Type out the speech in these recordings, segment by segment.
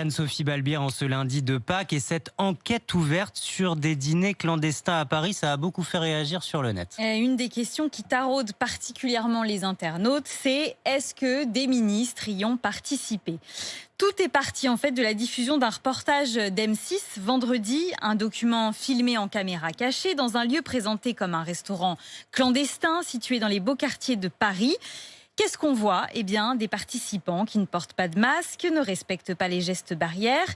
Anne-Sophie Balbir en ce lundi de Pâques et cette enquête ouverte sur des dîners clandestins à Paris, ça a beaucoup fait réagir sur le net. Une des questions qui taraude particulièrement les internautes, c'est est-ce que des ministres y ont participé ? Tout est parti en fait de la diffusion d'un reportage d'M6 vendredi, un document filmé en caméra cachée dans un lieu présenté comme un restaurant clandestin situé dans les beaux quartiers de Paris. Qu'est-ce qu'on voit ? Eh bien, des participants qui ne portent pas de masque, ne respectent pas les gestes barrières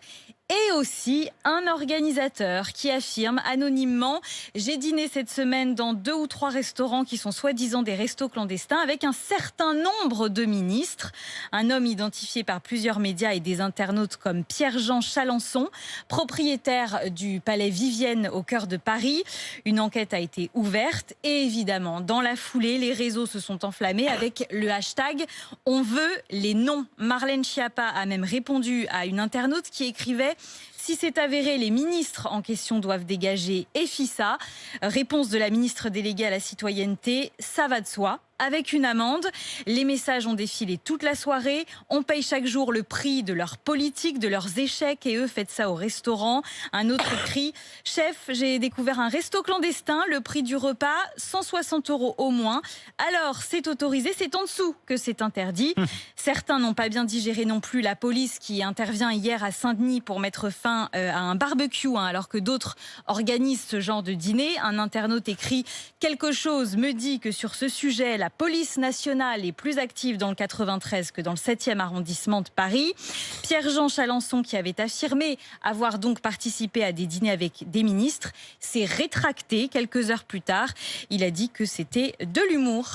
et aussi un organisateur qui affirme anonymement « J'ai dîné cette semaine dans 2 ou 3 restaurants qui sont soi-disant des restos clandestins avec un certain nombre de ministres ». Un homme identifié par plusieurs médias et des internautes comme Pierre-Jean Chalençon, propriétaire du palais Vivienne au cœur de Paris. Une enquête a été ouverte et évidemment, dans la foulée, les réseaux se sont enflammés avec le hashtag « On veut les noms ». Marlène Schiappa a même répondu à une internaute qui écrivait « Si c'est avéré, les ministres en question doivent dégager EFISA ». Réponse de la ministre déléguée à la citoyenneté, ça va de soi. Avec une amende, les messages ont défilé toute la soirée. On paye chaque jour le prix de leur politique, de leurs échecs et eux faites ça au restaurant. Un autre cri, chef, j'ai découvert un resto clandestin, le prix du repas, 160 € au moins. Alors c'est autorisé, c'est en dessous que c'est interdit. Certains n'ont pas bien digéré non plus la police qui intervient hier à Saint-Denis pour mettre fin à un barbecue, alors que d'autres organisent ce genre de dîner. Un internaute écrit « Quelque chose me dit que sur ce sujet, la police nationale est plus active dans le 93 que dans le 7e arrondissement de Paris ». Pierre-Jean Chalençon, qui avait affirmé avoir donc participé à des dîners avec des ministres, s'est rétracté quelques heures plus tard. Il a dit que c'était de l'humour.